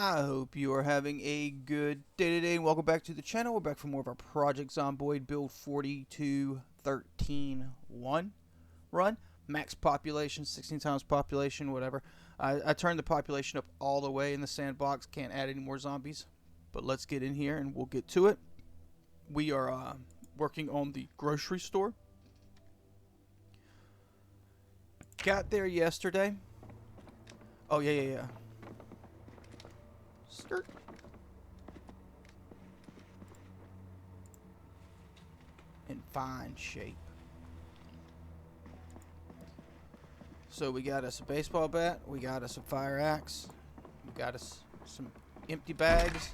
I hope you are having a good day today, and welcome back to the channel. We're back for more of our Project Zomboid build 4213-1 run. Max population, 16 times population, whatever. I turned the population up all the way in the sandbox. Can't add any more zombies, but let's get in here and we'll get to it. We are working on the grocery store. Got there yesterday. Oh, yeah. Skirt. In fine shape. So we got us a baseball bat, we got us a fire axe, we got us some empty bags,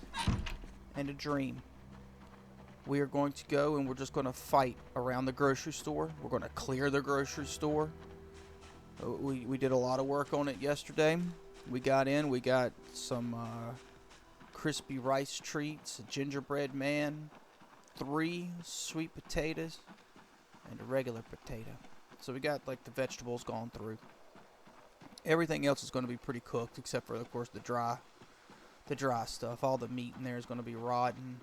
and a dream. We are going to go and we're just going to fight around the grocery store. We're going to clear the grocery store. We did a lot of work on it yesterday. We got in, we got some crispy rice treats, a gingerbread man, 3 sweet potatoes, and a regular potato. So we got like the vegetables gone through. Everything else is going to be pretty cooked, except for of course the dry stuff. All the meat in there is going to be rotten.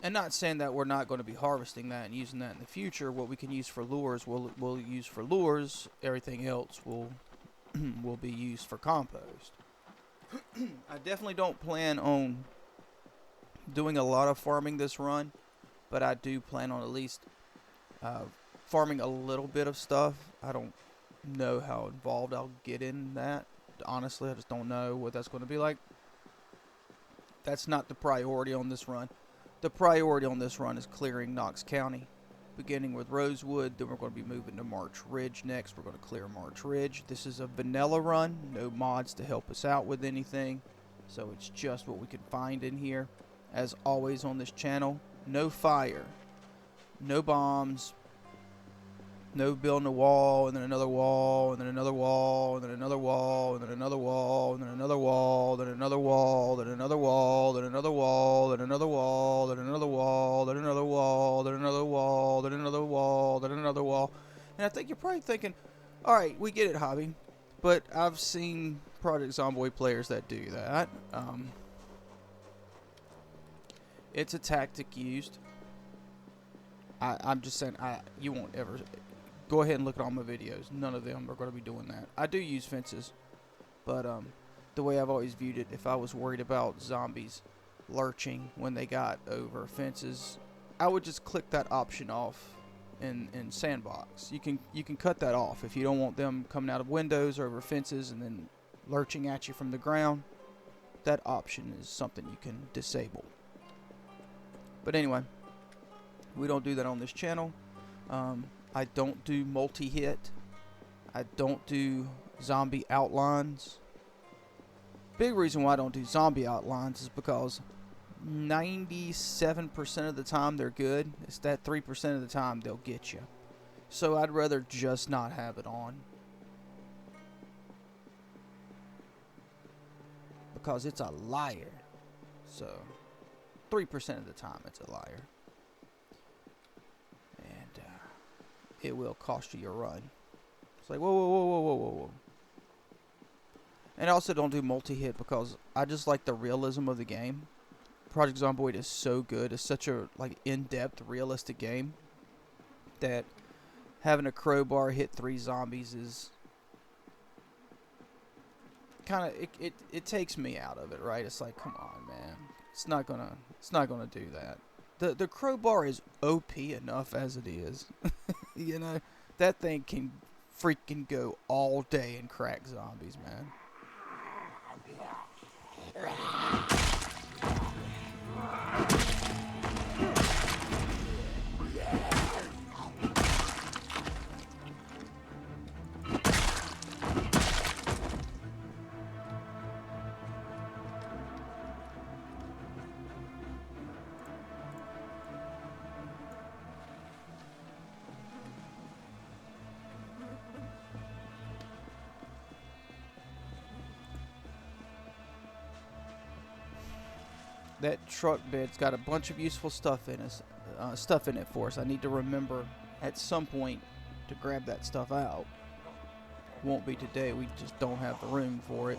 And not saying that we're not going to be harvesting that and using that in the future. What we can use for lures, we'll use for lures. Everything else will will be used for compost. I definitely don't plan on doing a lot of farming this run, but I do plan on at least farming a little bit of stuff. I don't know how involved I'll get in that. Honestly, I just don't know what that's going to be like. That's not the priority on this run. The priority on this run is clearing Knox County, beginning with Rosewood. Then we're going to be moving to March Ridge next. We're going to clear March Ridge. This is a vanilla run, no mods to help us out with anything, so it's just what we can find in here. As always on this channel, no fire, no bombs, no building a wall, and then another wall, and then another wall, and then another wall, and then another wall, and then another wall, then another wall, then another wall, then another wall, then another wall, then another wall, then another wall, then another wall, then another wall, then another wall. And I think you're probably thinking, alright, we get it, hobby. But I've seen Project Zomboid players that do that. It's a tactic used. I'm just saying, you won't ever... Go ahead and look at all my videos. None of them are going to be doing that. I do use fences, but the way I've always viewed it, if I was worried about zombies lurching when they got over fences, I would just click that option off in sandbox. You can cut that off if you don't want them coming out of windows or over fences and then lurching at you from the ground. That option is something you can disable. But anyway, we don't do that on this channel. I don't do multi-hit. I don't do zombie outlines. Big reason why I don't do zombie outlines is because 97% of the time they're good. It's that 3% of the time they'll get you. So I'd rather just not have it on. Because it's a liar. So 3% of the time it's a liar. It will cost you your run. It's like, whoa. And I also don't do multi-hit because I just like the realism of the game. Project Zomboid is so good. It's such a in-depth, realistic game that having a crowbar hit 3 zombies is kind of it takes me out of it, right? It's like, come on, man. It's not gonna do that. The crowbar is OP enough as it is. You know, that thing can freaking go all day and crack zombies, man. That truck bed's got a bunch of useful stuff in it for us. I need to remember at some point to grab that stuff out. Won't be today. We just don't have the room for it.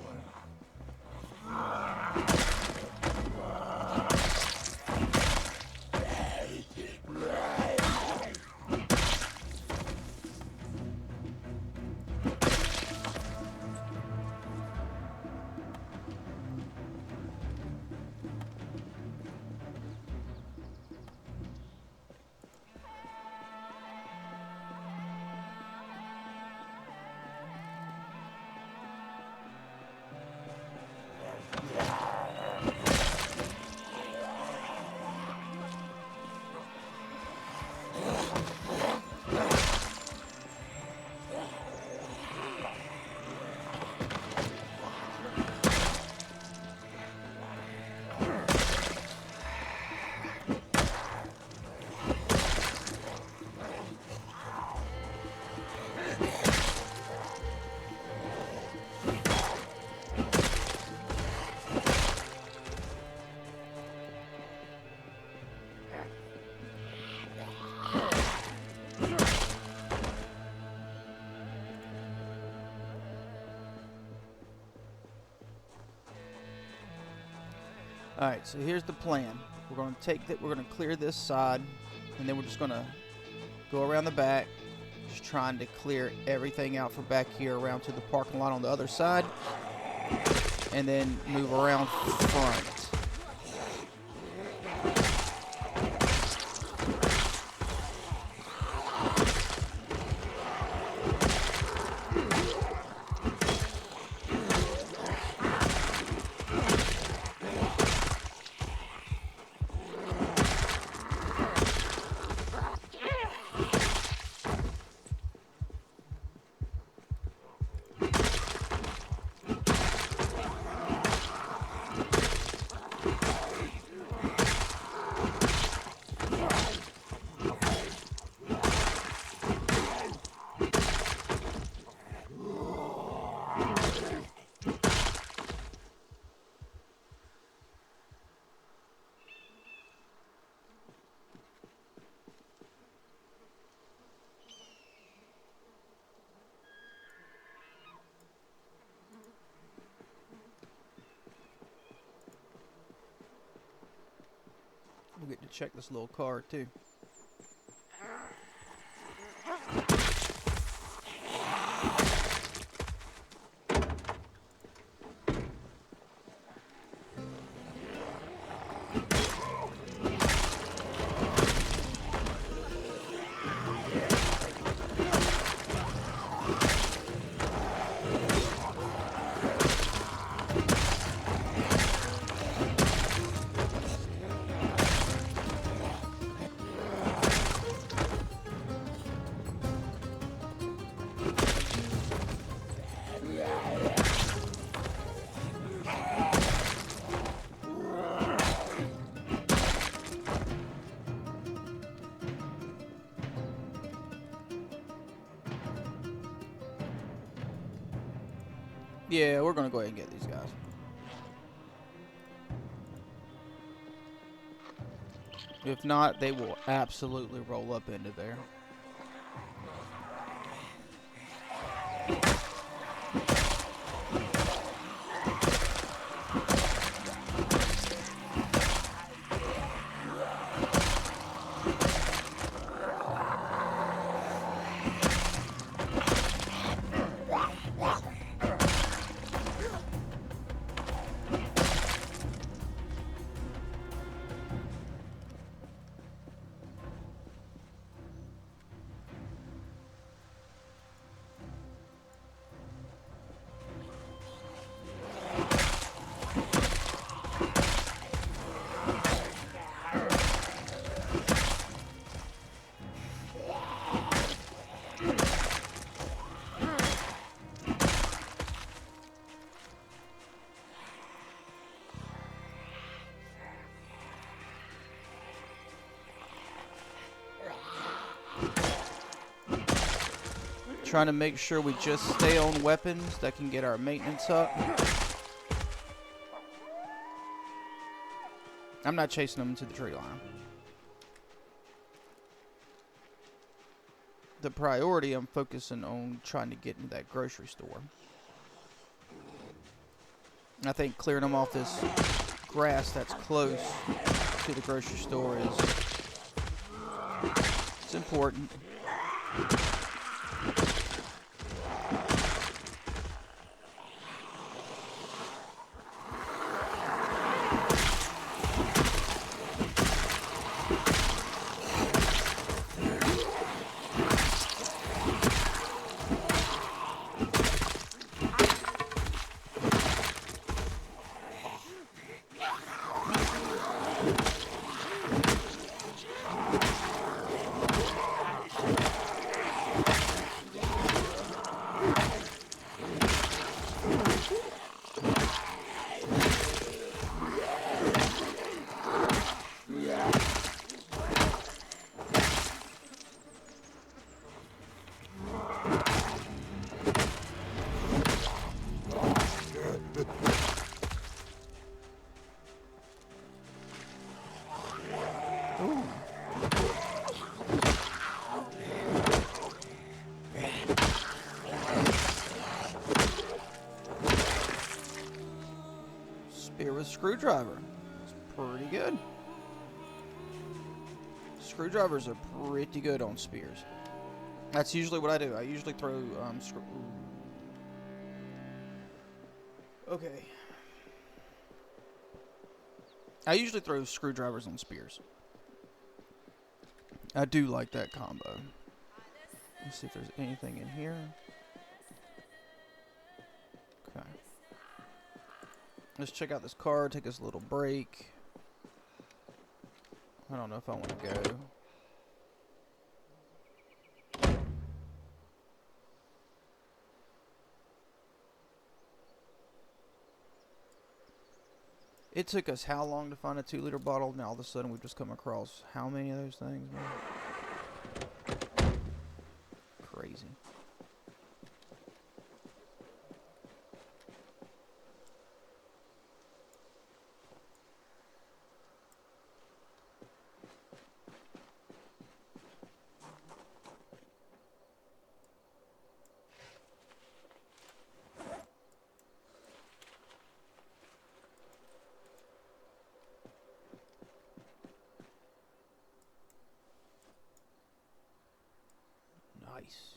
Alright, so here's the plan. We're going to take that. We're going to clear this side, and then we're just going to go around the back, just trying to clear everything out from back here around to the parking lot on the other side, and then move around front. We'll get to check this little car too. Yeah, we're gonna go ahead and get these guys. If not, they will absolutely roll up into there. Trying to make sure we just stay on weapons that can get our maintenance up. I'm not chasing them into the tree line. The priority, I'm focusing on trying to get into that grocery store. I think clearing them off this grass that's close to the grocery store it's important. Spear with screwdriver. It's pretty good. Screwdrivers are pretty good on spears. That's usually what I do. I usually throw Okay. I usually throw screwdrivers on spears. I do like that combo. Let's see if there's anything in here. Okay. Let's check out this car, take us a little break. I don't know if I want to go. It took us how long to find a 2-liter bottle? Now all of a sudden we've just come across how many of those things? Crazy. Nice.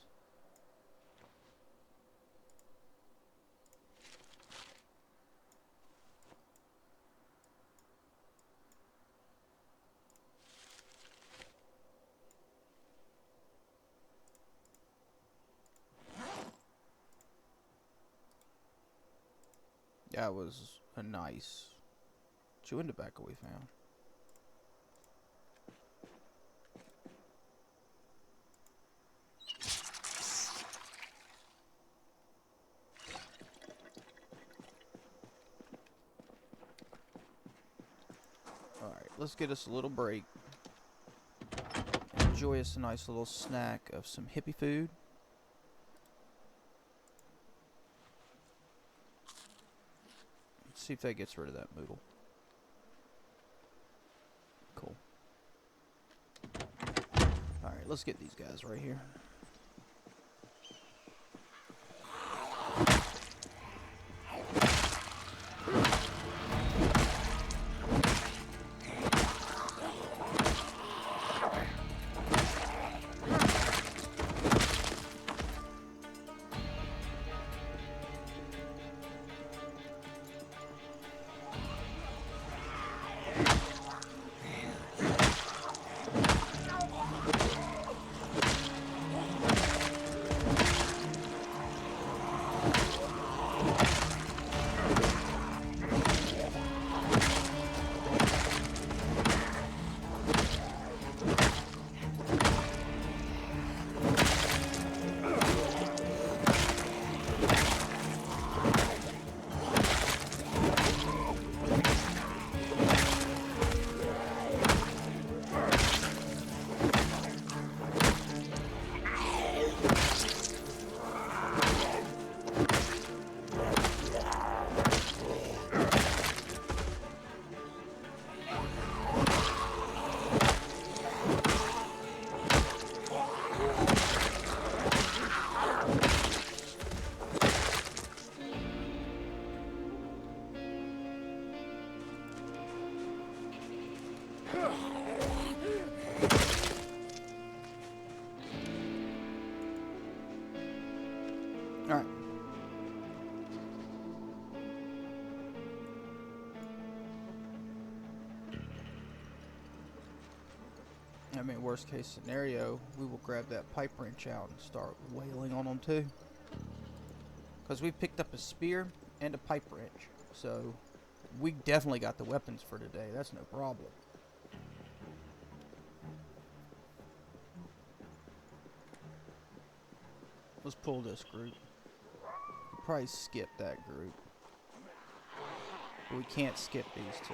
That was a nice chewing tobacco we found. Alright, let's get us a little break. Enjoy us a nice little snack of some hippie food. Let's see if that gets rid of that moodle. Cool. Alright, let's get these guys right here. Alright. I mean, worst case scenario, we will grab that pipe wrench out and start wailing on them too. Because we picked up a spear and a pipe wrench. So, we definitely got the weapons for today. That's no problem. Let's pull this group. We'll probably skip that group. But we can't skip these two.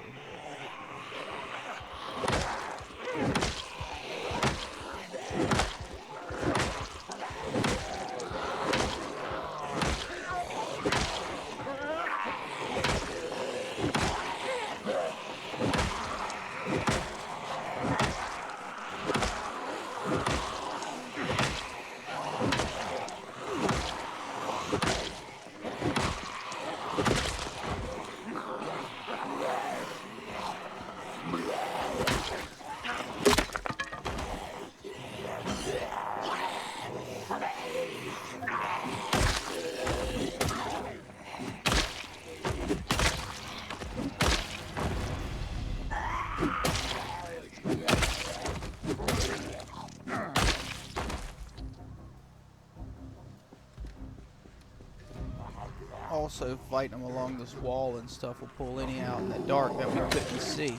also fighting them along this wall and stuff will pull any out in the dark that we couldn't see.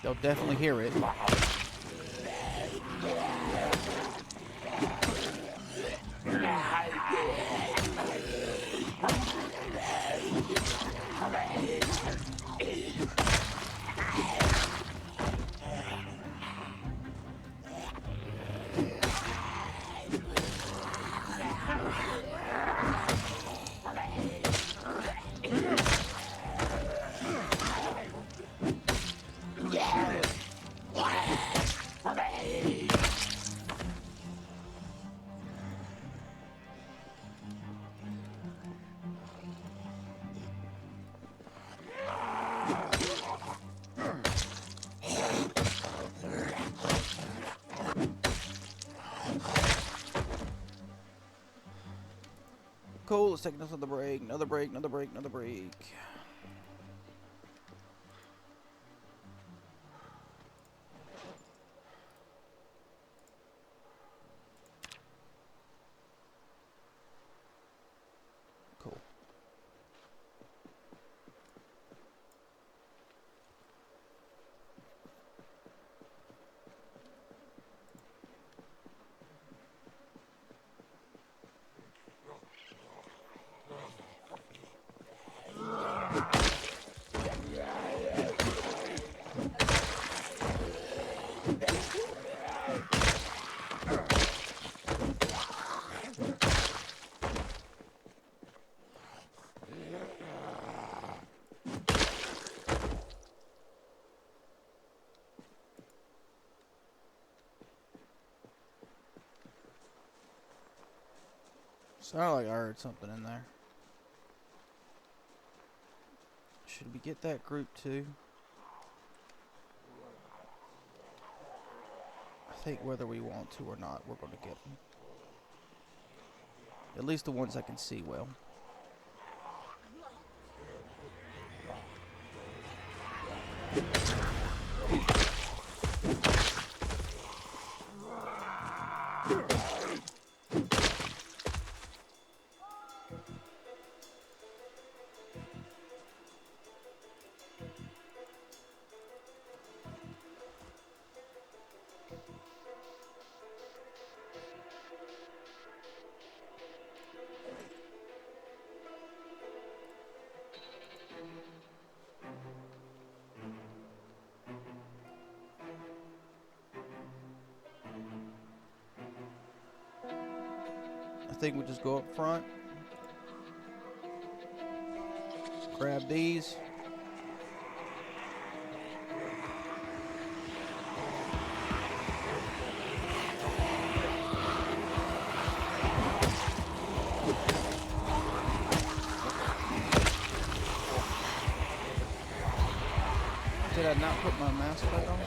They'll definitely hear it. Cool, let's take another break, another break, another break, another break. Cool. Sounded like I heard something in there. Should we get that group too? I think whether we want to or not, we're going to get them. At least the ones I can see well. I think we just go up front, grab these. Did I not put my mask back on?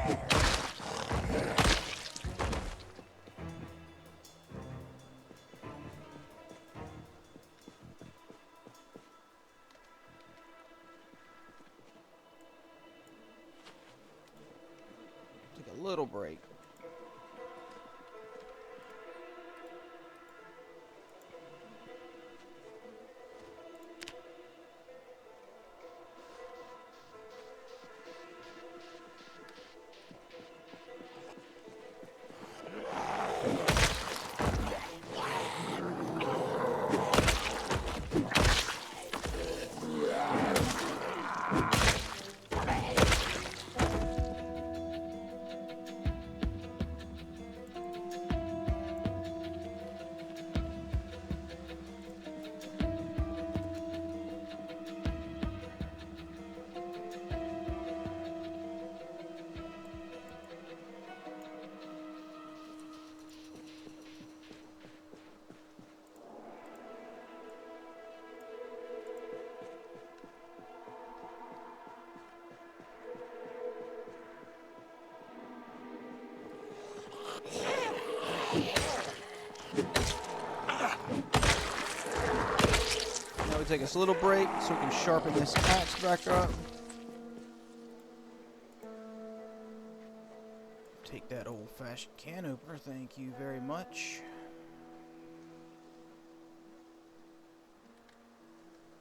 Take a little break. Now we take us a little break so we can sharpen this axe back up. Take that old-fashioned can opener, thank you very much.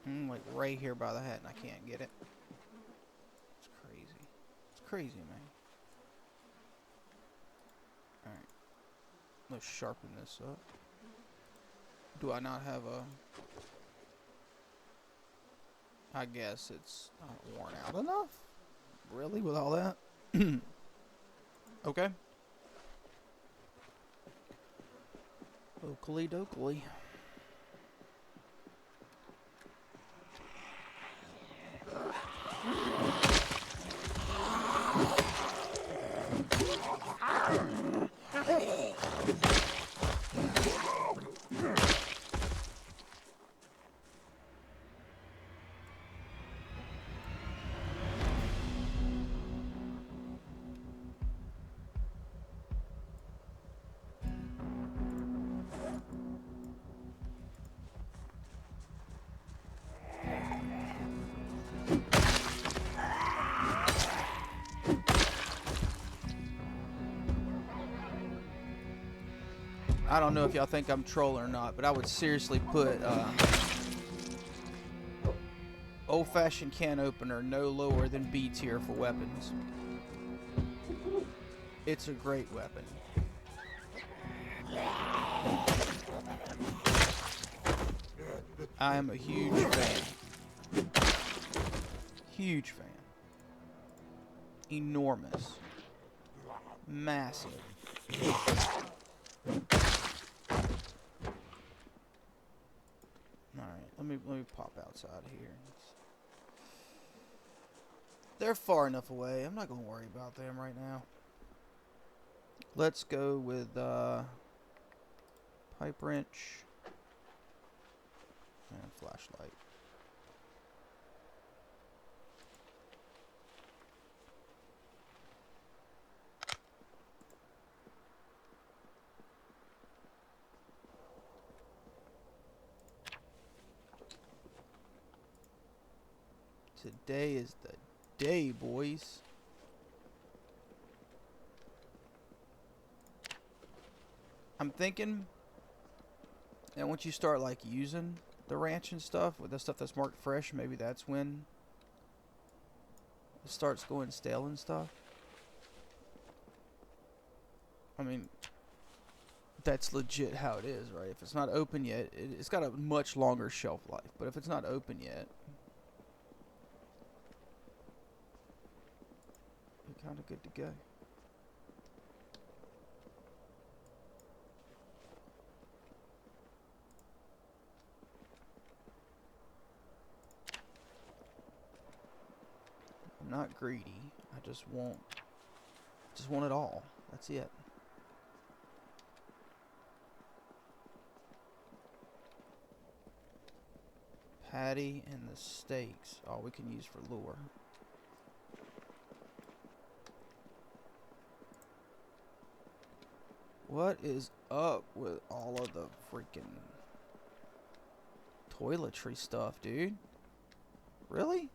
Like right here by the hat and I can't get it. It's crazy. It's crazy, man. Alright. Let's sharpen this up. Do I not have a... I guess it's not worn out enough? Really? With all that? Okay. Oakley dokley. I don't know if y'all think I'm trolling or not, but I would seriously put old-fashioned can opener no lower than B tier for weapons. It's a great weapon. I am a huge fan. Huge fan. Enormous. Massive. Alright, let me pop outside here. They're far enough away. I'm not gonna worry about them right now. Let's go with pipe wrench and flashlight. Today is the day, boys. I'm thinking that once you start like using the ranch and stuff with the stuff that's marked fresh, maybe that's when it starts going stale and stuff. I mean, that's legit how it is, right? If it's not open yet, it's got a much longer shelf life. But if it's not open yet, you're kind of good to go. I'm not greedy. I just want it all. That's it. Patty and the steaks. All we can use for lure. What is up with all of the freaking toiletry stuff, dude? Really?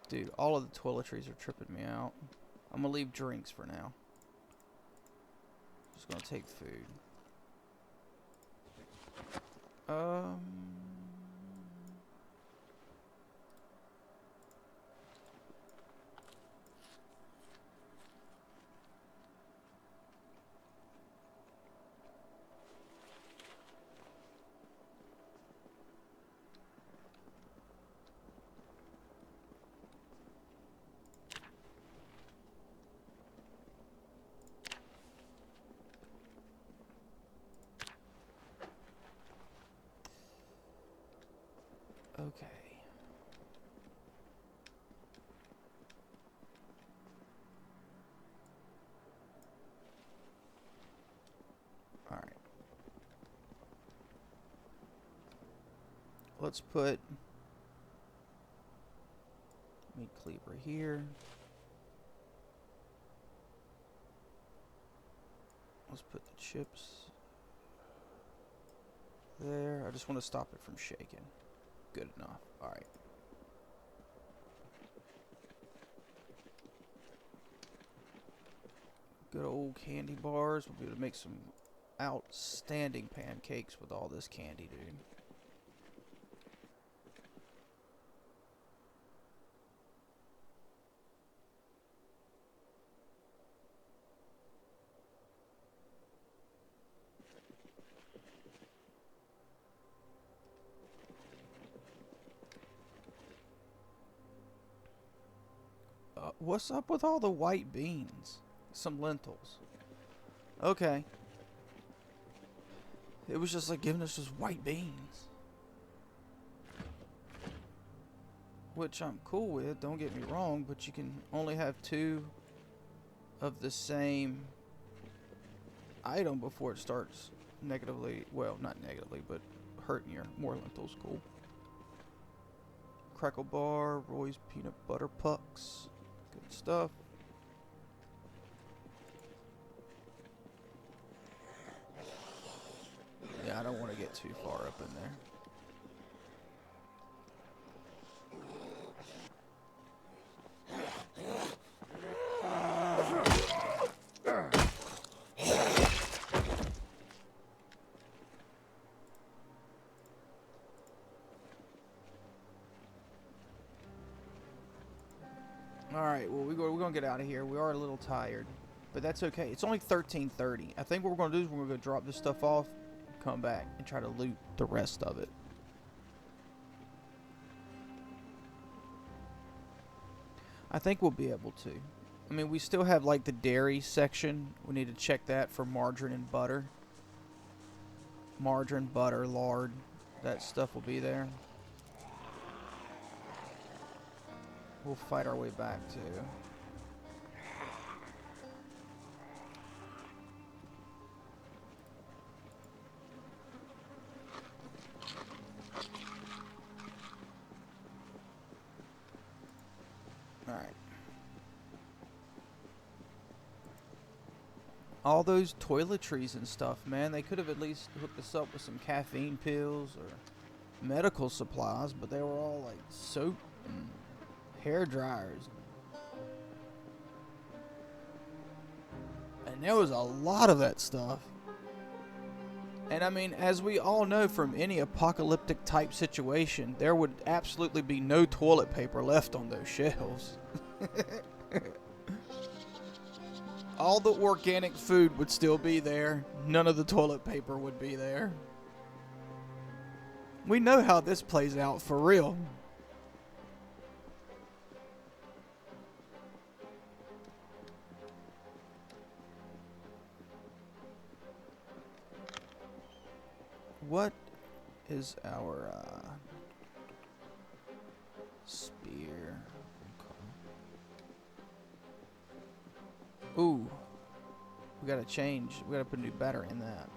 Dude, all of the toiletries are tripping me out. I'm gonna leave drinks for now. Just gonna take food. Okay. All right. Let's put meat cleaver here. Let's put the chips there. I just want to stop it from shaking. Good enough. All right. Good old candy bars. We'll be able to make some outstanding pancakes with all this candy, dude. What's up with all the white beans? Some lentils. Okay. It was just like giving us just white beans. Which I'm cool with, don't get me wrong, but you can only have 2 of the same item before it starts negatively, well, not negatively, but hurting your more lentils. Cool. Crackle bar, Roy's peanut butter pucks. Good stuff. Yeah, I don't want to get too far up in there. Alright, well, we're going to get out of here. We are a little tired, but that's okay. It's only 13:30. I think what we're going to do is we're going to go drop this stuff off, come back, and try to loot the rest of it. I think we'll be able to. I mean, we still have, like, the dairy section. We need to check that for margarine and butter. Margarine, butter, lard. That stuff will be there. We'll fight our way back to. Alright. All those toiletries and stuff, man. They could have at least hooked us up with some caffeine pills or medical supplies, but they were all like soap and hair dryers. And there was a lot of that stuff. And I mean, as we all know from any apocalyptic type situation, there would absolutely be no toilet paper left on those shelves. All the organic food would still be there. None of the toilet paper would be there. We know how this plays out for real. What is our spear? Ooh, we gotta change. We gotta put a new battery in that.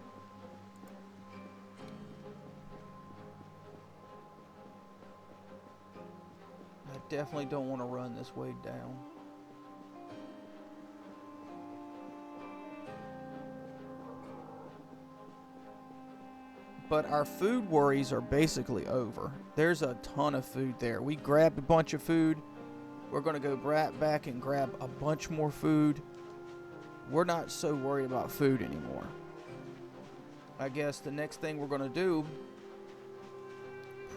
I definitely don't want to run this way down. But our food worries are basically over. There's a ton of food there. We grabbed a bunch of food. We're going to go right back and grab a bunch more food. We're not so worried about food anymore. I guess the next thing we're going to do,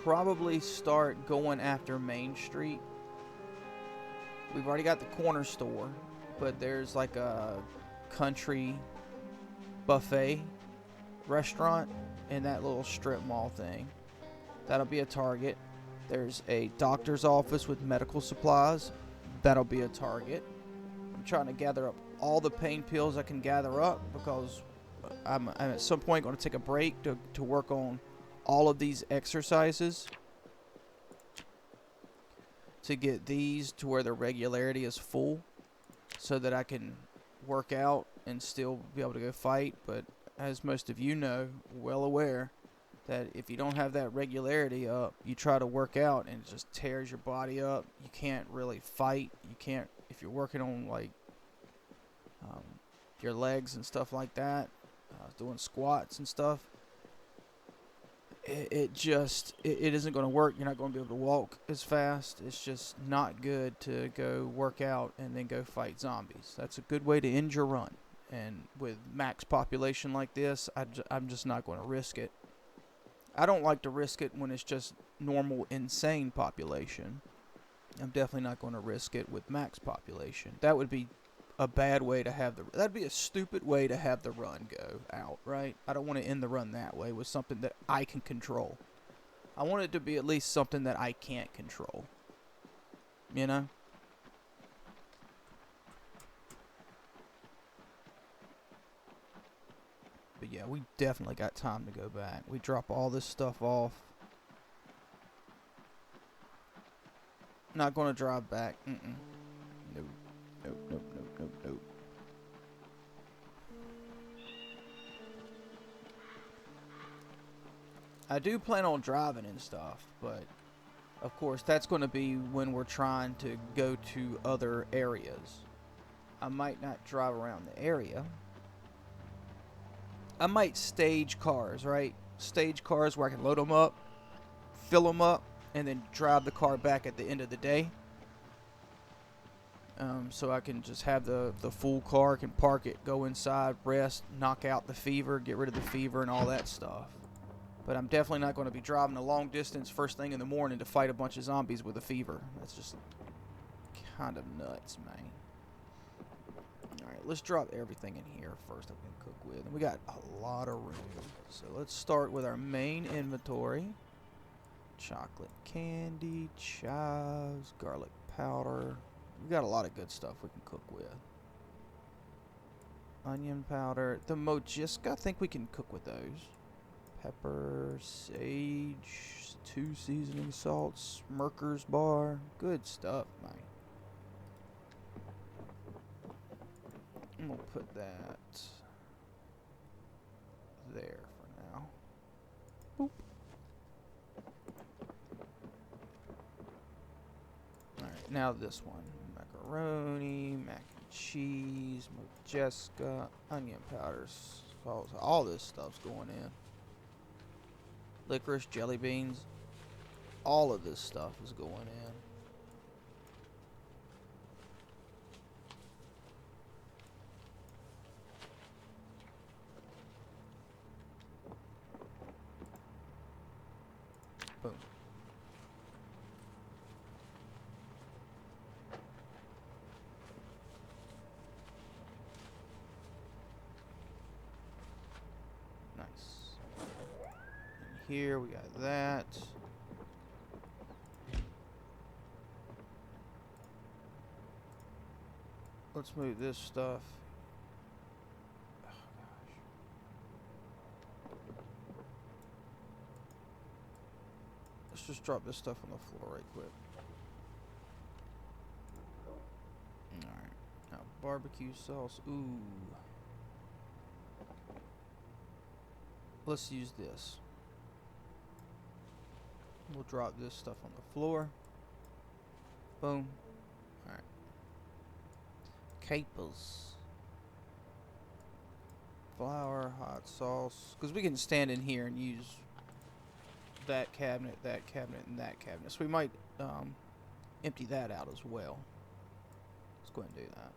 probably start going after Main Street. We've already got the corner store, but there's like a country buffet restaurant in that little strip mall thing. That'll be a target. There's a doctor's office with medical supplies. That'll be a target. I'm trying to gather up all the pain pills I can gather up because I'm at some point going to take a break to work on all of these exercises to get these to where the regularity is full so that I can work out and still be able to go fight. But as most of you know, well aware that if you don't have that regularity up, you try to work out and it just tears your body up. You can't really fight. You can't, if you're working on like your legs and stuff like that, doing squats and stuff, it isn't going to work. You're not going to be able to walk as fast. It's just not good to go work out and then go fight zombies. That's a good way to end your run. And with max population like this, I'm just not going to risk it. I don't like to risk it when it's just normal, insane population. I'm definitely not going to risk it with max population. That would be a bad way to have that'd be a stupid way to have the run go out, right? I don't want to end the run that way with something that I can control. I want it to be at least something that I can't control. You know? But yeah, we definitely got time to go back. We drop all this stuff off. Not going to drive back. Nope. Nope, nope, nope, nope, nope. I do plan on driving and stuff, but of course that's going to be when we're trying to go to other areas. I might not drive around the area. I might stage cars, right? Stage cars where I can load them up, fill them up, and then drive the car back at the end of the day. So I can just have the full car, can park it, go inside, rest, knock out the fever, get rid of the fever and all that stuff. But I'm definitely not going to be driving a long distance first thing in the morning to fight a bunch of zombies with a fever. That's just kind of nuts, man. Alright, let's drop everything in here first that we can cook with. And we got a lot of room. So let's start with our main inventory. Chocolate candy, chives, garlic powder. We got a lot of good stuff we can cook with. Onion powder. The Mojiska, I think we can cook with those. Pepper, sage, 2 seasoning salts, Smirker's bar. Good stuff, man. I'm going to put that there for now. Boop. Alright, now this one. Macaroni, mac and cheese, Mojiska, onion powders, salt. All this stuff's going in. Licorice, jelly beans. All of this stuff is going in. Boom. Nice. here. We got that. Let's move this stuff. Oh, gosh. Let's just drop this stuff on the floor right quick. Alright. Now, barbecue sauce. Ooh. Let's use this. We'll drop this stuff on the floor. Boom. Alright. Capers. Flour, hot sauce. Because we can stand in here and use that cabinet, and that cabinet. So we might empty that out as well. Let's go ahead and do that.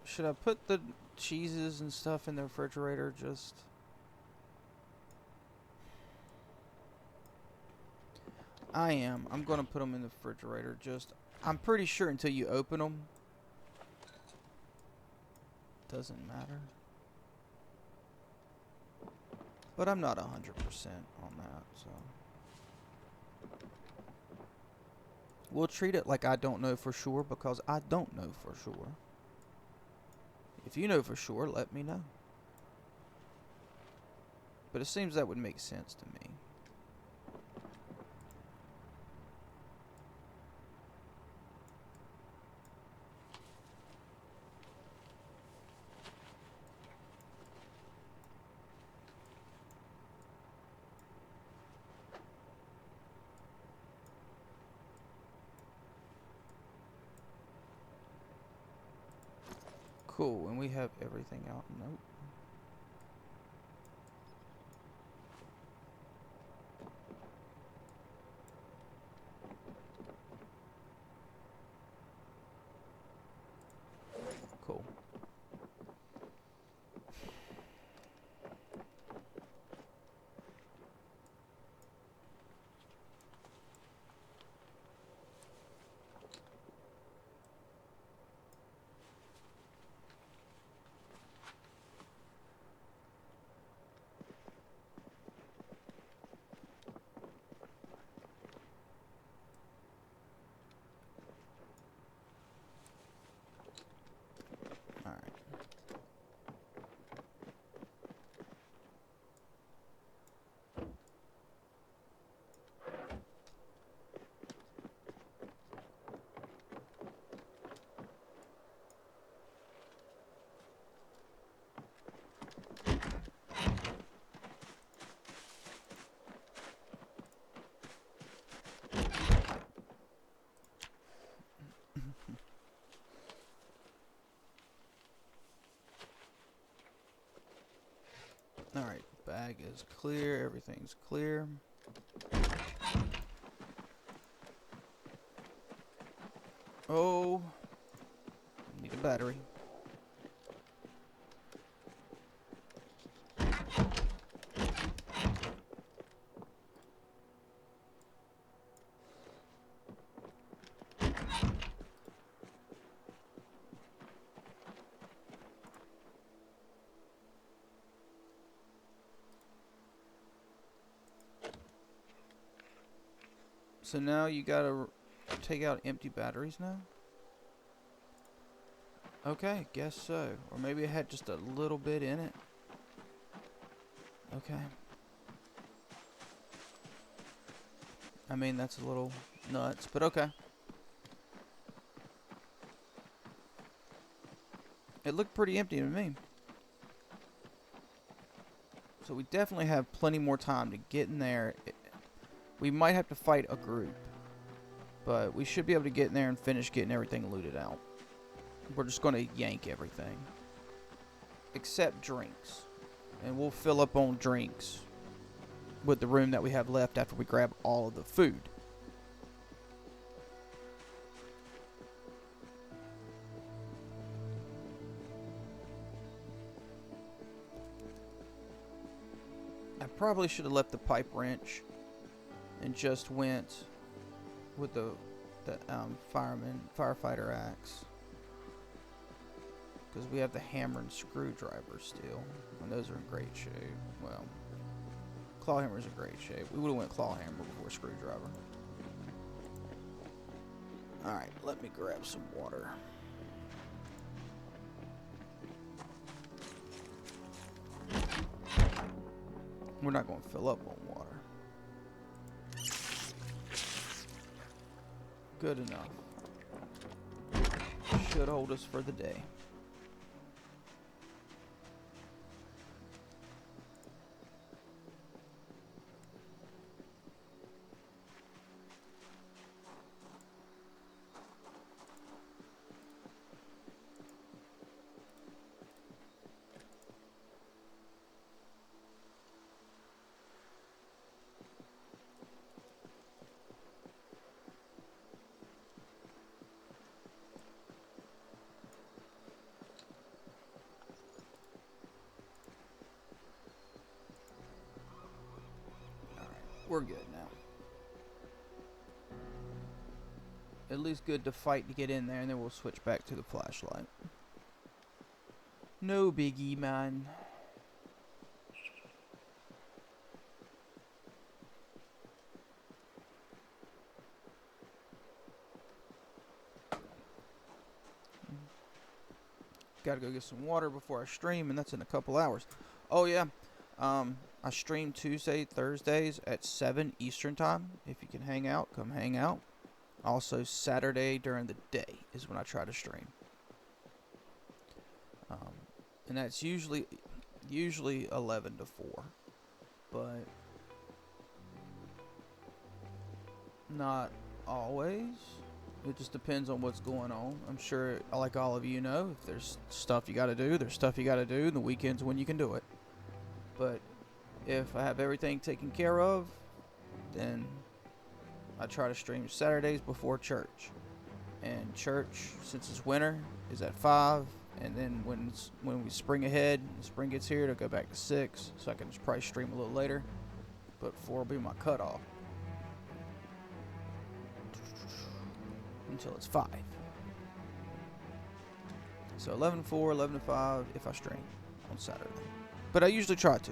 Should I put the cheeses and stuff in the refrigerator? Just... I am. I'm going to put them in the refrigerator. Just... I'm pretty sure until you open them, doesn't matter. But I'm not 100% on that, so... We'll treat it like I don't know for sure, because I don't know for sure. If you know for sure, let me know. But it seems that would make sense to me. Cool, and we have everything out. Nope. Cool. Alright, bag is clear, everything's clear. Oh, need a battery. So now you gotta take out empty batteries now? Okay, guess so. Or maybe it had just a little bit in it. Okay. I mean, that's a little nuts, but okay. It looked pretty empty to me. So we definitely have plenty more time to get in there. We might have to fight a group, but we should be able to get in there and finish getting everything looted out. We're just going to yank everything, except drinks, and we'll fill up on drinks with the room that we have left after we grab all of the food. I probably should have left the pipe wrench and just went with the firefighter axe, because we have the hammer and screwdriver still, and those are in great shape. Well, claw hammer's in great shape. We would have went claw hammer before screwdriver. All right, let me grab some water. We're not going to fill up on water. Good enough. Should hold us for the day. We're good now. At least good to fight to get in there, and then we'll switch back to the flashlight. No biggie, man. Gotta go get some water before I stream, and that's in a couple hours. Oh yeah, I stream Tuesday, Thursdays at 7 Eastern time. If you can hang out, come hang out. Also Saturday during the day is when I try to stream. And that's usually 11 to 4. But not always. It just depends on what's going on. I'm sure, like all of you know, if there's stuff you gotta do, there's stuff you gotta do. The weekend's when you can do it. But if I have everything taken care of, then I try to stream Saturdays before church. And church, since it's winter, is at 5. And then when we spring ahead, spring gets here, it'll go back to 6. So I can just probably stream a little later. But 4 will be my cutoff. Until it's 5. So 11 to 4, 11 to 5 if I stream on Saturday. But I usually try to.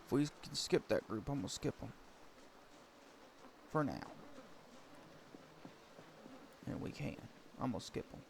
If we can skip that group, I'm going to skip them. For now. And we can. I'm going to skip them.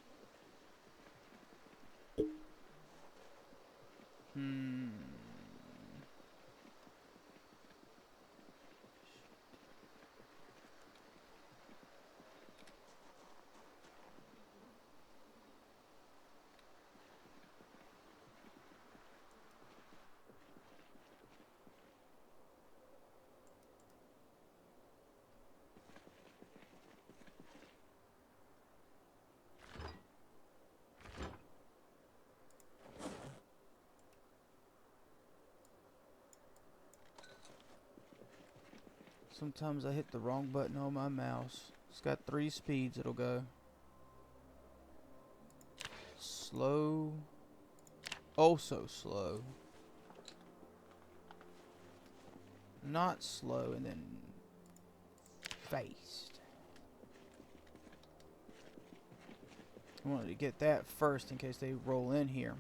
Sometimes I hit the wrong button on my mouse. It's got 3 speeds it'll go. Slow. Oh, so slow. Not slow, and then faced. I wanted to get that first in case they roll in here.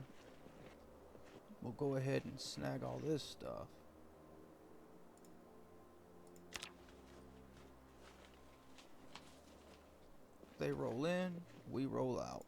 We'll go ahead and snag all this stuff. They roll in, we roll out.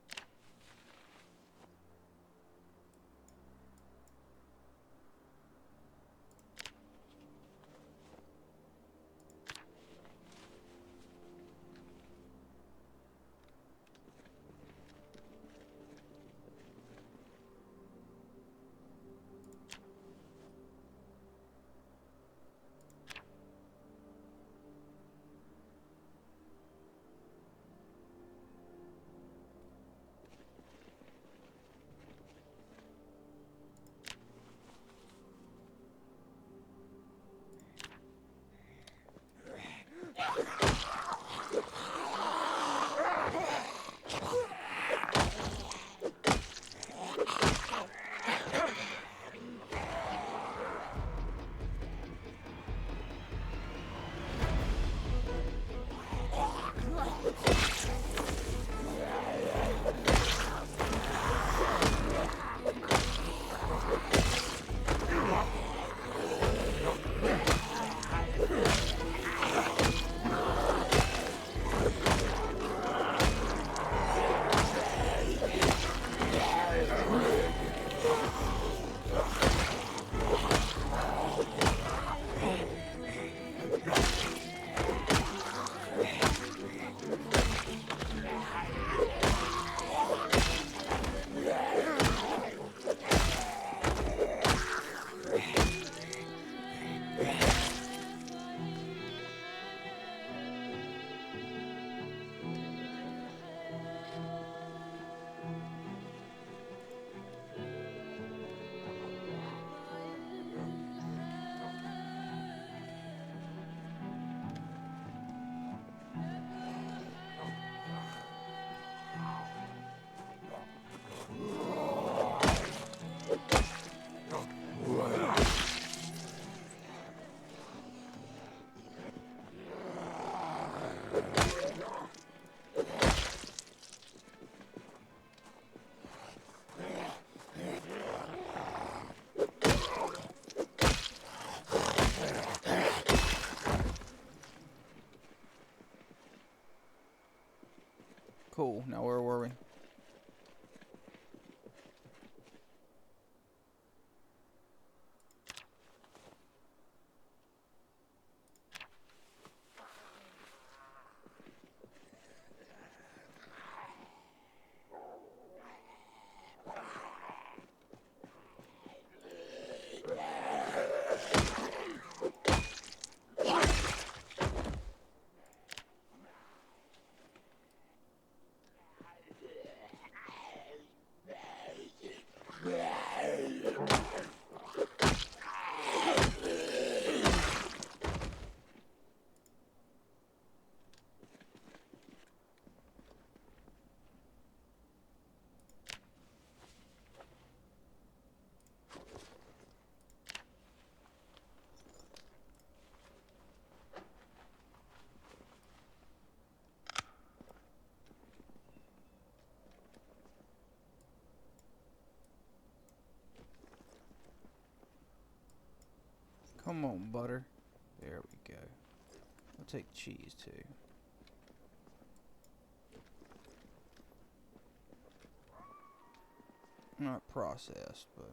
Cool. Now where were we? Come on, butter. There we go. I'll take cheese too. Not processed, but...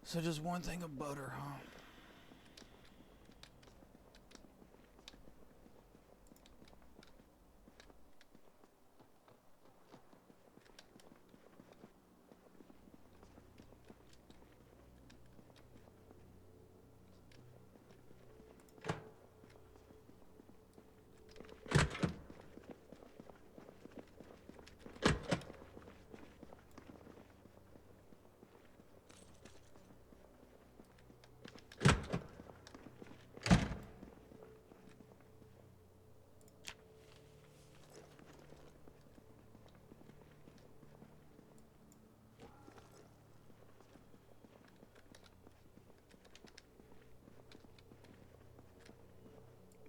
So just one thing of butter, huh?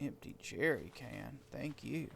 Empty jerry can. Thank you.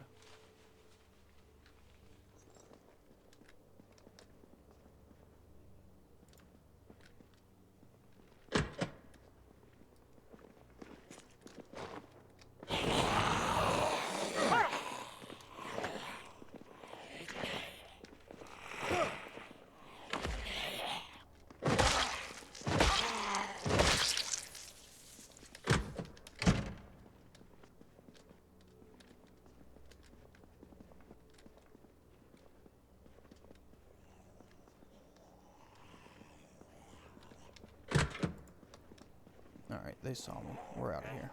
Alright, they saw me. We're out of here.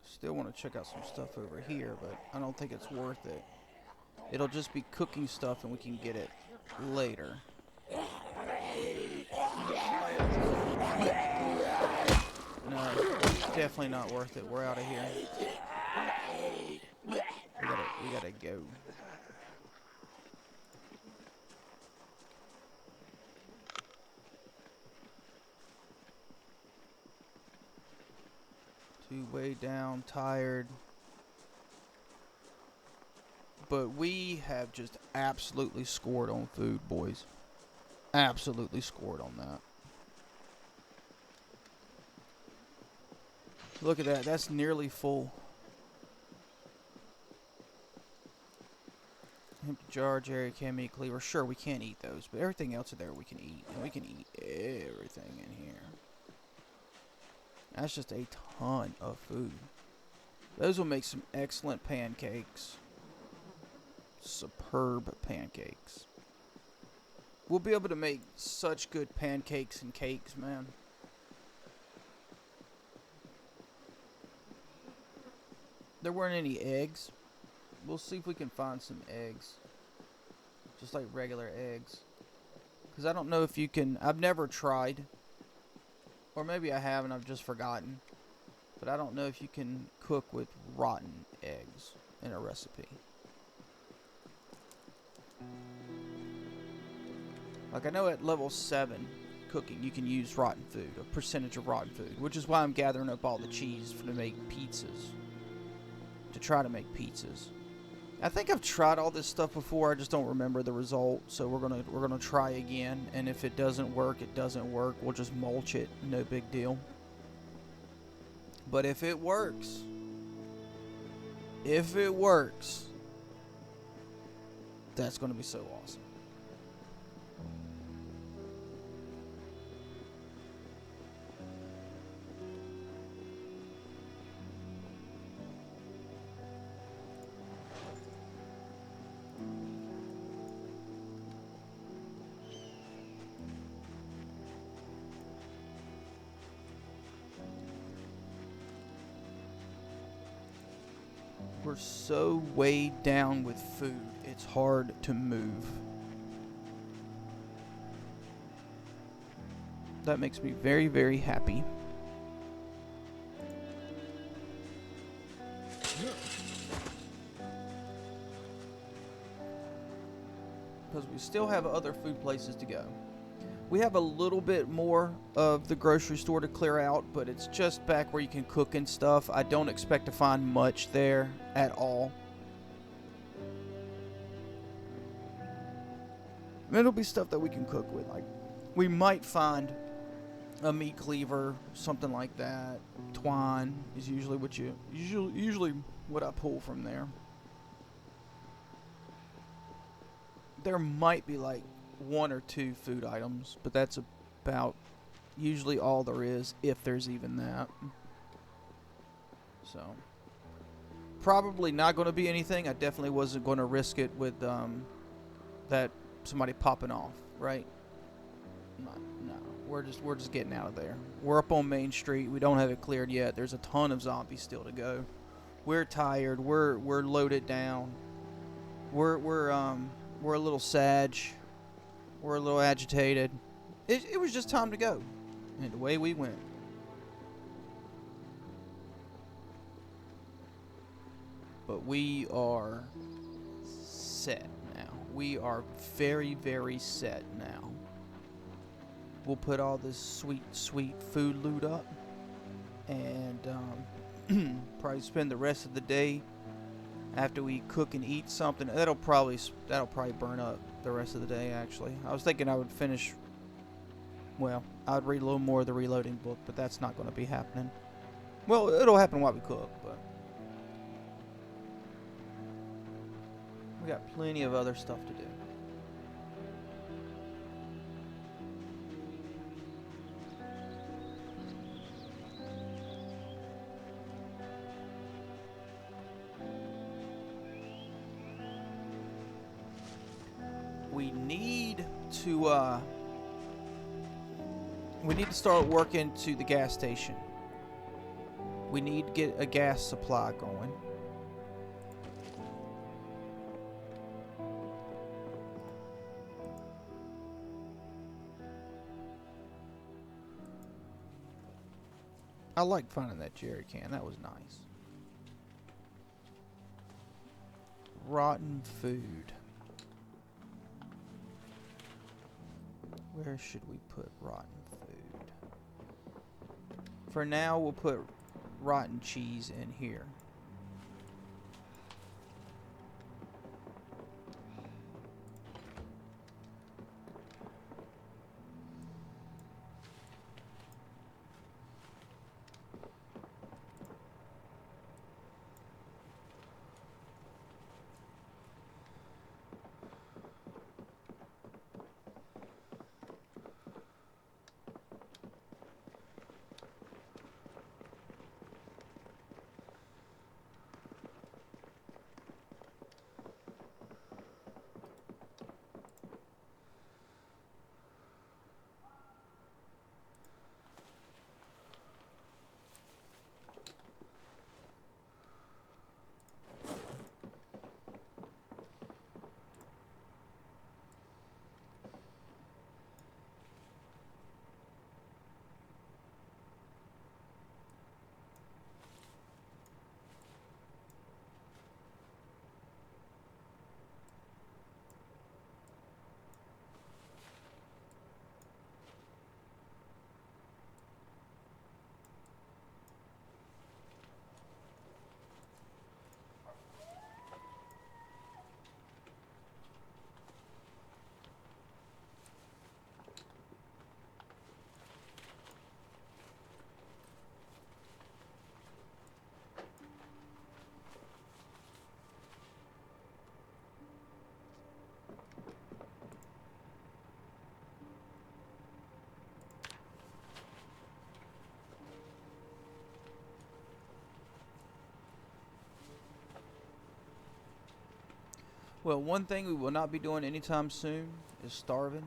Still want to check out some stuff over here, but I don't think it's worth it. It'll just be cooking stuff and we can get it later. No, definitely not worth it. We're out of here. We gotta go. Way down, tired. But we have just absolutely scored on food, boys. Absolutely scored on that. Look at that. That's nearly full. Empty jar, jerry can meat cleaver. Sure, we can't eat those, but everything else in there we can eat. And we can eat everything in here. That's just a ton of food. Those will make some excellent pancakes. Superb pancakes. We'll be able to make such good pancakes and cakes, man. There weren't any eggs. We'll see if we can find some eggs. Just like regular eggs. Because I don't know if you can... I've never tried. Or maybe I have and I've just forgotten. But I don't know if you can cook with rotten eggs in a recipe. Like I know at level 7 cooking you can use rotten food, a percentage of rotten food, which is why I'm gathering up all the cheese to make pizzas. To try to make pizzas. I think I've tried all this stuff before, I just don't remember the result, so we're gonna try again, and if it doesn't work, it doesn't work. We'll just mulch it, no big deal. But if it works, that's gonna be so awesome. We're so weighed down with food, it's hard to move. That makes me very, very happy. Because we still have other food places to go. We have a little bit more of the grocery store to clear out, but it's just back where you can cook and stuff. I don't expect to find much there at all. And it'll be stuff that we can cook with. Like, we might find a meat cleaver, something like that. Twine is usually what usually what I pull from there. There might be like 1 or 2 food items, but that's about usually all there is, if there's even that. So probably not going to be anything. I definitely wasn't going to risk it with that somebody popping off, right? No, we're just getting out of there. We're up on Main Street. We don't have it cleared yet. There's a ton of zombies still to go. We're tired. We're loaded down. We're a little sad. We're a little agitated. It was just time to go. And away we went. But we are set now. We are very, very set now. We'll put all this sweet, sweet food loot up. And probably spend the rest of the day after we cook and eat something. That'll probably burn up the rest of the day, actually. I was thinking I would finish, well, I'd read a little more of the reloading book, but that's not going to be happening. Well, it'll happen while we cook, but we got plenty of other stuff to do. We need to start working to the gas station. We need to get a gas supply going. I liked finding that jerry can. That was nice. Rotten food. Where should we put rotten food? For now, we'll put rotten cheese in here. Well, one thing we will not be doing anytime soon is starving.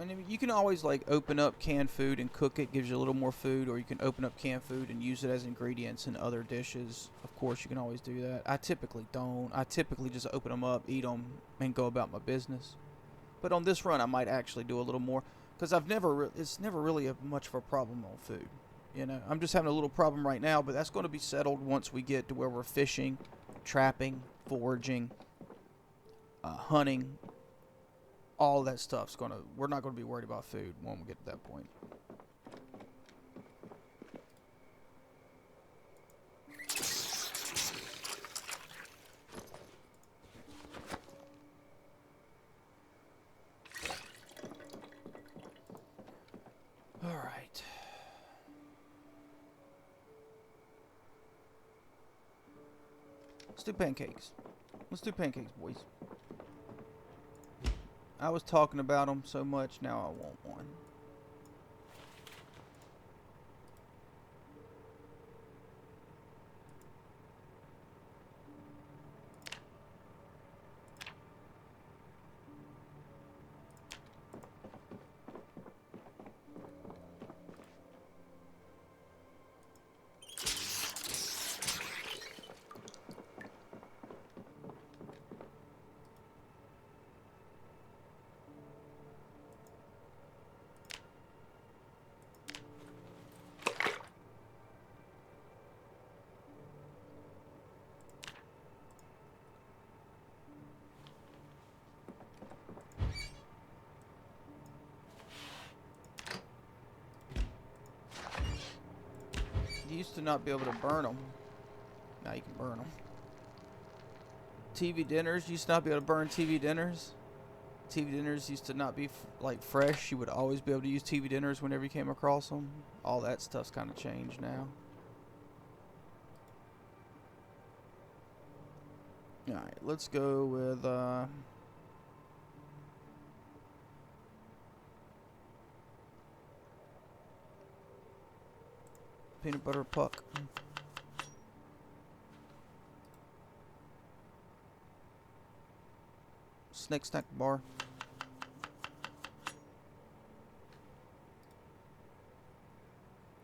I mean, you can always like open up canned food and cook it, gives you a little more food, or you can open up canned food and use it as ingredients in other dishes. Of course, you can always do that. I typically don't. I typically just open them up, eat them, and go about my business. But on this run, I might actually do a little more because it's never really much of a problem on food. You know, I'm just having a little problem right now, but that's going to be settled once we get to where we're fishing, trapping, foraging, hunting. All that stuff's we're not gonna be worried about food when we get to that point. All right. Let's do pancakes. Let's do pancakes, boys. I was talking about them so much, now I want one. You used to not be able to burn them. Now you can burn them. TV dinners, you used to not be able to burn TV dinners. TV dinners used to not be like fresh. You would always be able to use TV dinners whenever you came across them. All that stuff's kind of changed now. Alright, let's go with peanut butter puck. Snake snack bar.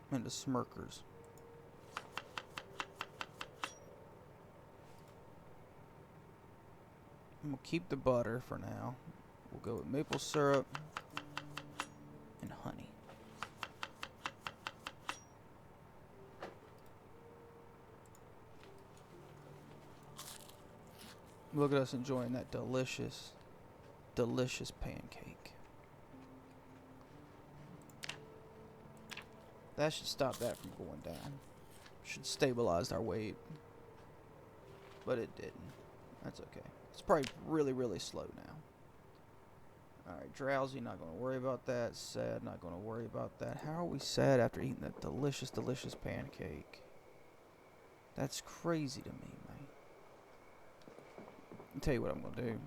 And the Smirkers. I'm gonna keep the butter for now. We'll go with maple syrup and honey. Look at us enjoying that delicious, delicious pancake. That should stop that from going down. Should stabilize our weight. But it didn't. That's okay. It's probably really, really slow now. Alright, drowsy, not going to worry about that. Sad, not going to worry about that. How are we sad after eating that delicious, delicious pancake? That's crazy to me, man. I'll tell you what I'm going to do.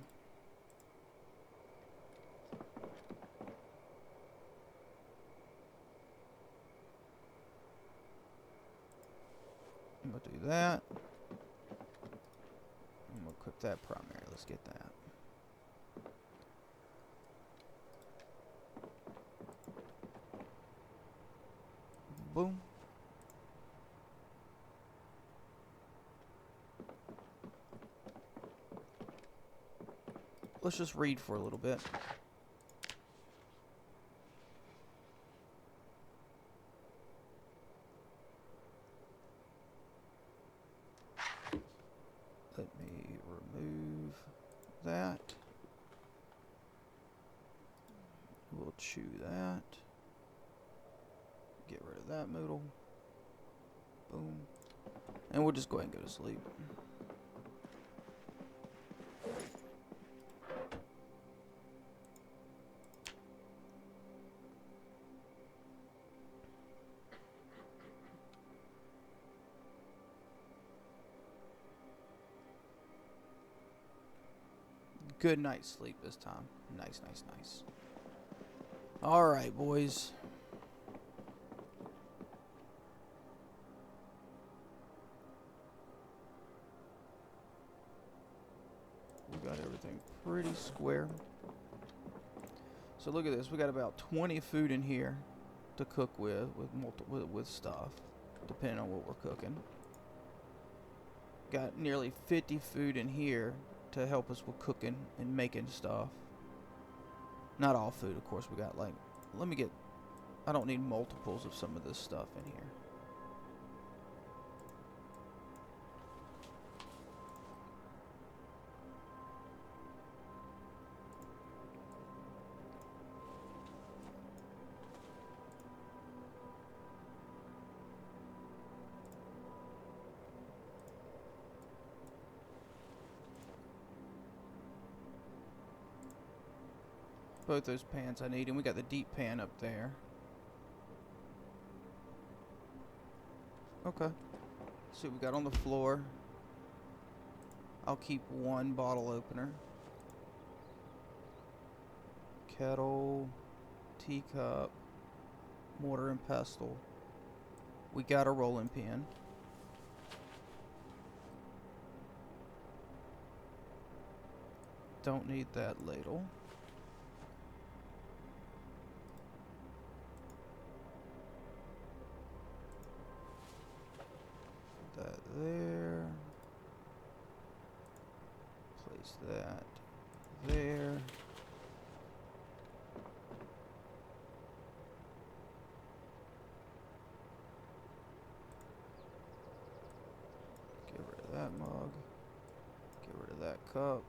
I'm going to do that. I'm going to cook that primary. Let's get that. Boom. Let's just read for a little bit. Let me remove that. We'll chew that. Get rid of that noodle. Boom. And we'll just go ahead and go to sleep. Good night's sleep this time. Nice, nice, nice. Alright, boys. pretty square. So look at this. We got about 20 food in here to cook with stuff, depending on what we're cooking. Got nearly 50 food in here to help us with cooking and making stuff. Not all food, of course. We got like, I don't need multiples of some of this stuff in here. Both those pans I need, and we got the deep pan up there. Okay. Let's see what we got on the floor. I'll keep one bottle opener. Kettle, teacup, mortar and pestle. We got a rolling pin. Don't need that ladle. That there. Place that there. Get rid of that mug. Get rid of that cup.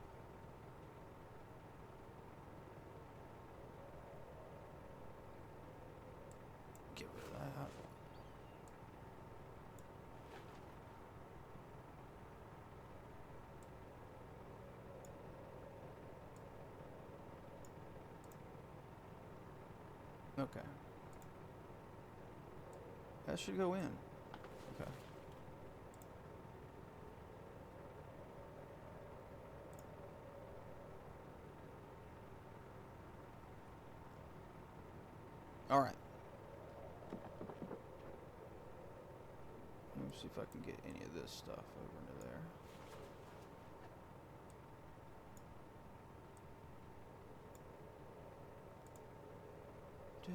Get rid of that. Okay. That should go in. Okay. All right. Let me see if I can get any of this stuff over into there. Dude.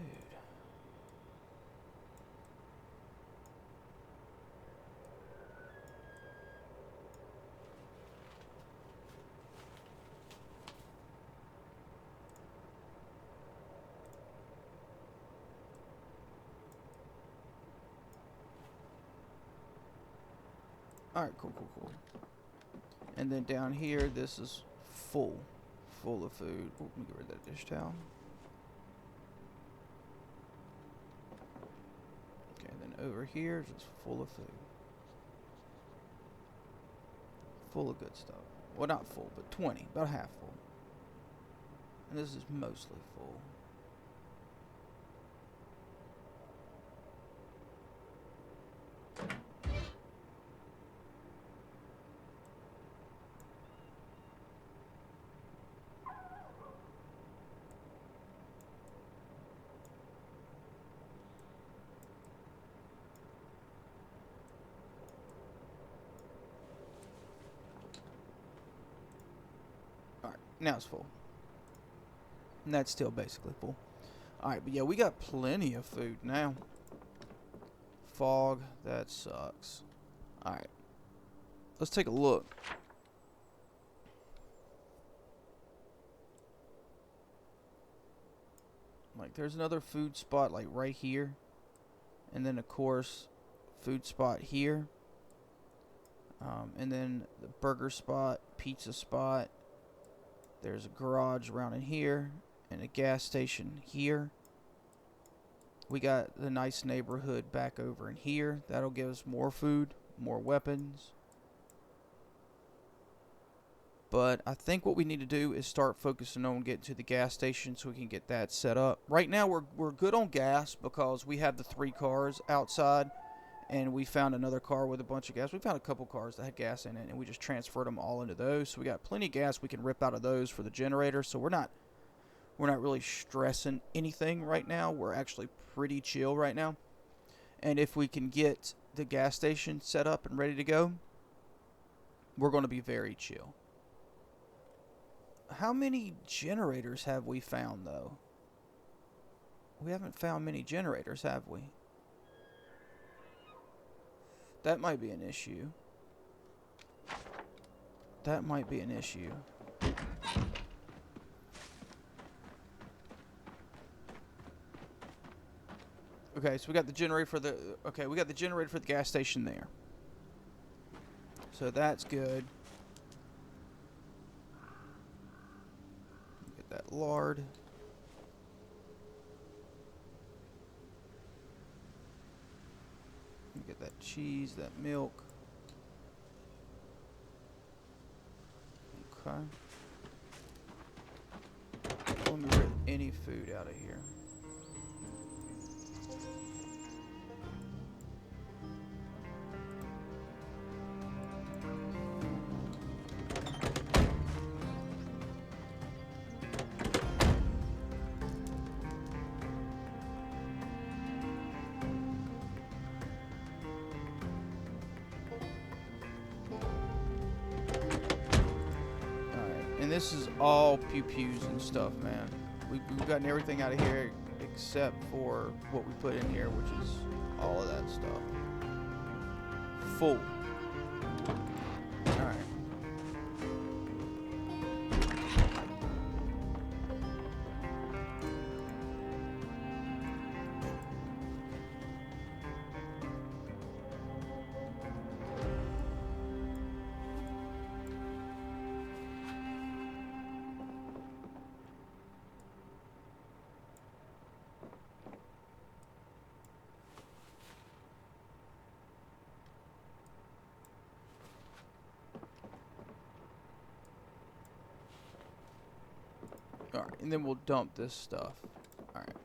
Alright, cool. And then down here, this is full of food. Ooh, let me get rid of that dish towel. Okay, then over here, just full of food. Full of good stuff. Well, not full, but 20, about half full. And this is mostly full. Now it's full. And that's still basically full. Alright, but yeah, we got plenty of food now. Fog, that sucks. Alright. Let's take a look. Like, there's another food spot, like, right here. And then, of course, food spot here. And then the burger spot, pizza spot. There's a garage around in here, and a gas station here. We got the nice neighborhood back over in here. That'll give us more food, more weapons. But I think what we need to do is start focusing on getting to the gas station so we can get that set up. Right now we're good on gas because we have the 3 cars outside. And we found another car with a bunch of gas. We found a couple cars that had gas in it, and we just transferred them all into those. So we got plenty of gas we can rip out of those for the generator. So we're not really stressing anything right now. We're actually pretty chill right now. And if we can get the gas station set up and ready to go, we're going to be very chill. How many generators have we found, though? We haven't found many generators, have we? That might be an issue. That might be an issue. Okay, so we got the generator for the... Okay, we got the generator for the gas station there. So that's good. Get that lard. Get that cheese, that milk. Okay. Let me get any food out of here. And this is all pew-pews and stuff, man. We've gotten everything out of here except for what we put in here, which is all of that stuff. Full. Alright. Alright, and then we'll dump this stuff. Alright.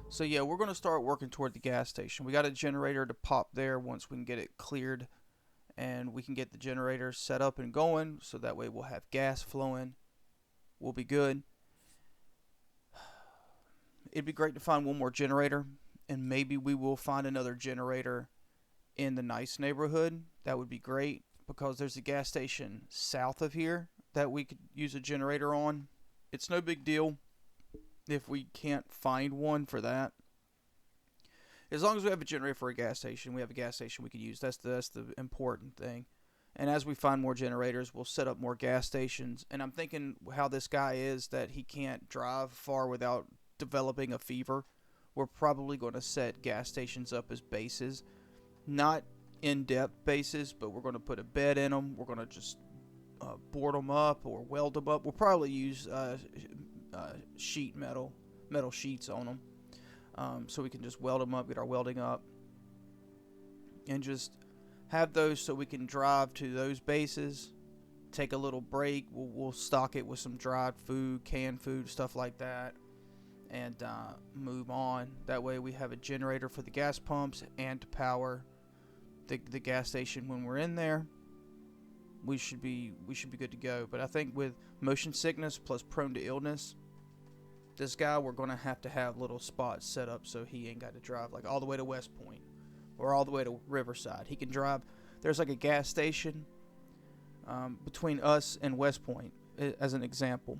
So yeah, we're going to start working toward the gas station. We got a generator to pop there once we can get it cleared. And we can get the generator set up and going, so that way we'll have gas flowing. We'll be good. It'd be great to find one more generator. And maybe we will find another generator in the nice neighborhood. That would be great, because there's a gas station south of here that we could use a generator on. It's no big deal if we can't find one for that. As long as we have a generator for a gas station, we have a gas station we could use. That's the important thing. And as we find more generators, we'll set up more gas stations. And I'm thinking how this guy is, that he can't drive far without developing a fever. We're probably going to set gas stations up as bases. Not in-depth bases, but we're going to put a bed in them. We're going to just board them up or weld them up. We'll probably use sheet metal sheets on them, so we can just weld them up, get our welding up, and just have those so we can drive to those bases, take a little break. We'll stock it with some dried food, canned food, stuff like that, and move on. That way we have a generator for the gas pumps and to power the gas station when we're in there. We should be good to go. But I think with motion sickness plus prone to illness, this guy, we're going to have little spots set up so he ain't got to drive like all the way to West Point or all the way to Riverside. He can drive. There's like a gas station between us and West Point, as an example.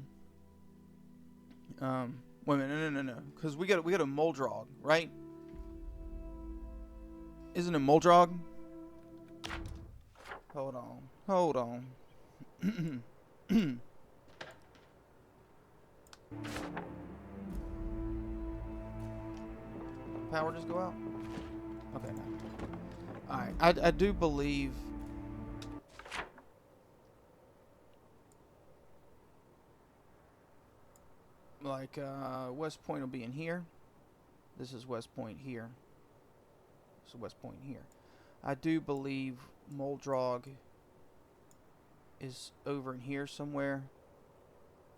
Wait a minute, no, because we got a Muldrog, right? Isn't it Muldrog? Hold on. Power just go out? Okay, no. Alright, I do believe... Like, West Point will be in here. This is West Point here. So West Point here. I do believe Muldrog is over in here somewhere.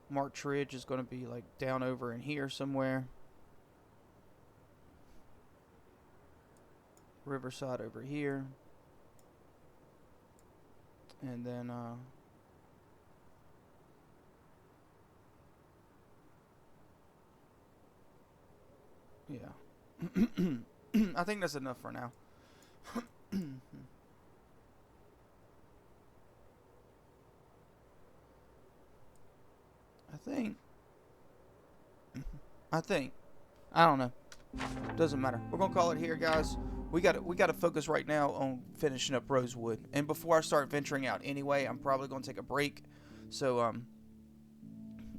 March Ridge is going to be like down over in here somewhere. Riverside over here. And then yeah. I think that's enough for now. think. I don't know. Doesn't matter. We're gonna call it here, guys. We gotta focus right now on finishing up Rosewood. And before I start venturing out anyway, I'm probably gonna take a break, so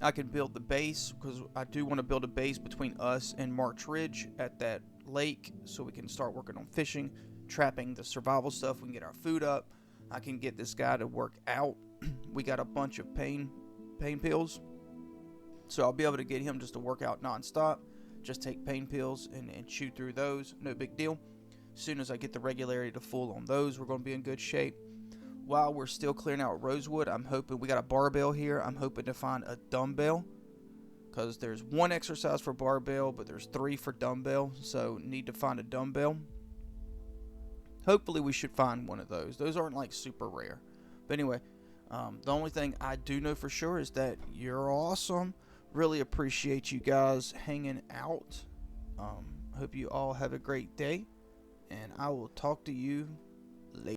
I can build the base, because I do want to build a base between us and March Ridge at that lake, so we can start working on fishing, trapping the survival stuff. We can get our food up. I can get this guy to work out. We got a bunch of pain pills, so I'll be able to get him just to work out nonstop. Just take pain pills and chew through those. No big deal. As soon as I get the regularity to full on those, we're going to be in good shape. While we're still clearing out Rosewood, I'm hoping we got a barbell here. I'm hoping to find a dumbbell, because there's 1 exercise for barbell, but there's 3 for dumbbell. So need to find a dumbbell. Hopefully we should find one of those. Those aren't like super rare. But anyway, the only thing I do know for sure is that you're awesome. Really appreciate you guys hanging out. Hope you all have a great day, and I will talk to you later.